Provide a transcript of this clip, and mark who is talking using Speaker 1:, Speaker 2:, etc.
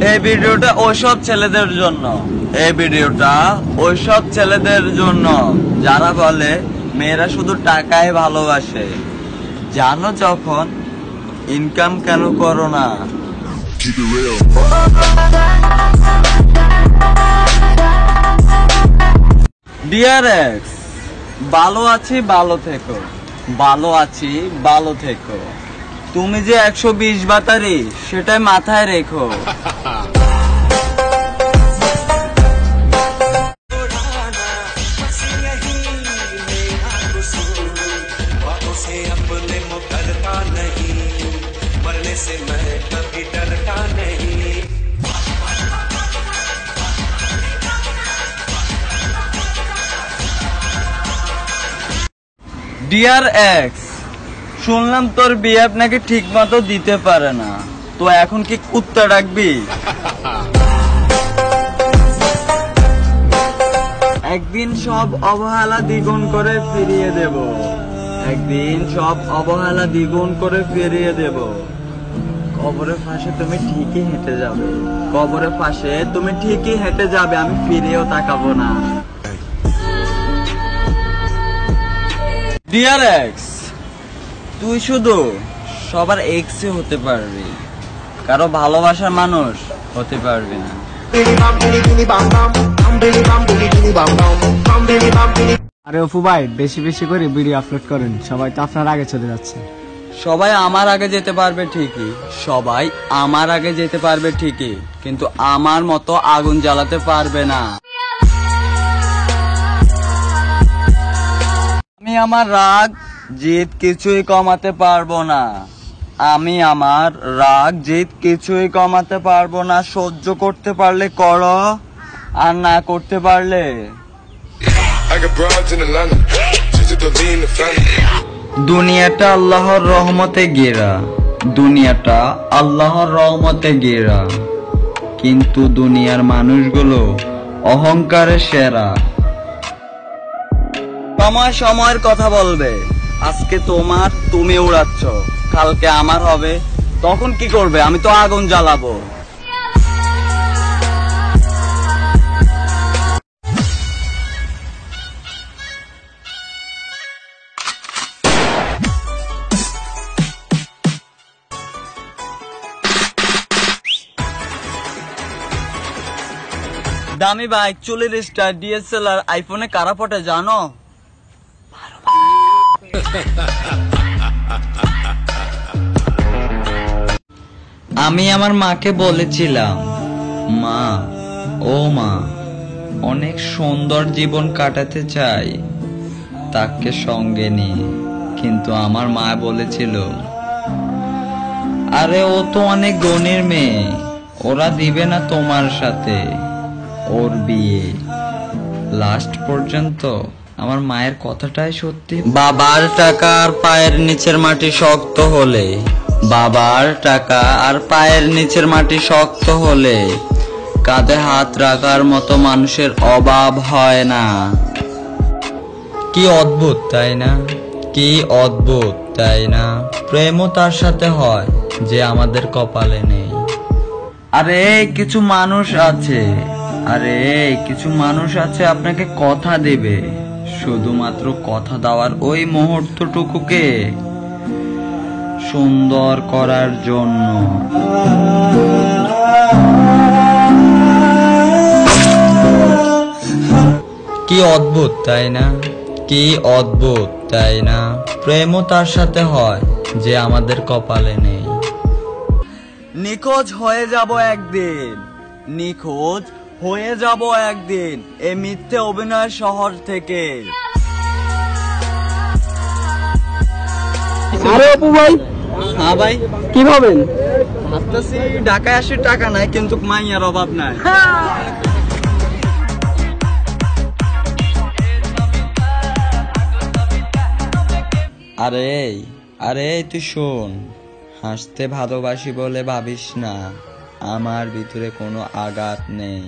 Speaker 1: এই ভিডিওটা ওইসব ছেলেদের জন্য, এই ভিডিওটা ওইসব ছেলেদের জন্য যারা বলে মেয়েরা শুধু টাকায় ভালোবাসে। জানো যখন ইনকাম কেন করো না? ডিয়ার এক্স, ভালো আছি ভালো থেকো, ভালো আছি ভালো থেকো। তুমি যে 120 বাতারি সেটাই মাথায় রেখো। ডিয়ার এক্স, শুনলাম তোর বিয়ে নাকি ঠিক মতো দিতে পারে না, তো এখন কি কুত্তা ডাকবি? একদিন সব অবহেলা দ্বিগুণ করে ফিরিয়ে দেব, একদিন সব অবহেলা দ্বিগুণ করে ফিরিয়ে দেব। কবরের পাশে তুমি ঠিকই হেঁটে যাবে, কবরের পাশে তুমি ঠিকই হেঁটে যাবে, আমি ফিরেও তাকাবো না। ডিয়ার এক্স, তুই শুধু সবার এক্সই হতে পারবি, কারো ভালোবাসার মানুষ হতে পারবি না।
Speaker 2: আরে অপু ভাই, বেশি বেশি করে ভিডিও আপলোড করেন, সবাই তো আপনার আগে চলে যাচ্ছে।
Speaker 1: সবাই আমার আগে যেতে পারবে ঠিকই, সবাই আমার আগে যেতে পারবে ঠিকই, কিন্তু আমার মতো আগুন জ্বালাতে পারবে না। আমি আমার রাগ জিদ কিছুই কমাতে পারবো না, আমি আমার রাগ জিদ কিছুই কমাতে পারবো না। সহ্য করতে পারলে করো, আর না করতে পারলে। দুনিয়াটা আল্লাহর রহমতে ঘেরা, দুনিয়াটা আল্লাহর রহমতে ঘেরা, কিন্তু দুনিয়ার মানুষগুলো অহংকারে সেরা। সময় সময়ের কথা বলবে, আজকে তোমার তুমি উড়াচ্ছ, কালকে আমার হবে, তখন কি করবে? আমি তো আগুন জ্বালাবো। দামি বাইক, চুলের স্টার, ডিএসএলআর, আইফোনে কারা পটে জানো? আমি আমার মাকে বলেছিলাম, মা ও মা, অনেক সুন্দর জীবন কাটাতে চাই তাকে সঙ্গে নিয়ে, কিন্তু আমার মা বলেছিল, আরে ও তো অনেক ধনীর মেয়ে, ওরা দিবে না তোমার সাথে ওর বিয়ে। লাস্ট পর্যন্ত আমার মায়ের কথাটাই সত্যি। বাবার টাকা আর পায়ের নিচের মাটি শক্ত হলে, বাবার টাকা আর পায়ের নিচের মাটি শক্ত হলে কাঁধে হাত রাখার মতো মানুষের অভাব হয় না। কি অদ্ভুত তাই না, কি অদ্ভুত তাই না? প্রেমও তার সাথে হয় যে আমাদের কপালে নেই। আরে কিছু মানুষ আছে, আরে কিছু মানুষ আছে আপনাকে কথা দেবে, শুধুমাত্র কথা দেওয়ার ওই মুহূর্তটুকুকে সুন্দর করার জন্য। কি অদ্ভুত তাই না, কি অদ্ভুত তাই না? প্রেমও তার সাথে হয় যে আমাদের কপালে নেই। নিখোঁজ হয়ে যাব একদিন, নিখোঁজ হয়ে যাব একদিন এই মিথ্যে অভিনয় শহর থেকে।
Speaker 2: আরে অপু ভাই,
Speaker 1: হ্যাঁ ভাই,
Speaker 2: কি ভাবেন?
Speaker 1: ভাবতেছি ঢাকায় আসি, টাকা নাই কিন্তু মাইয়ার অভাব নাই। আরে আরে তুই শোন, হাসতে ভালোবাসি বলে ভাবিস না আমার ভিতরে কোনো আঘাত নেই।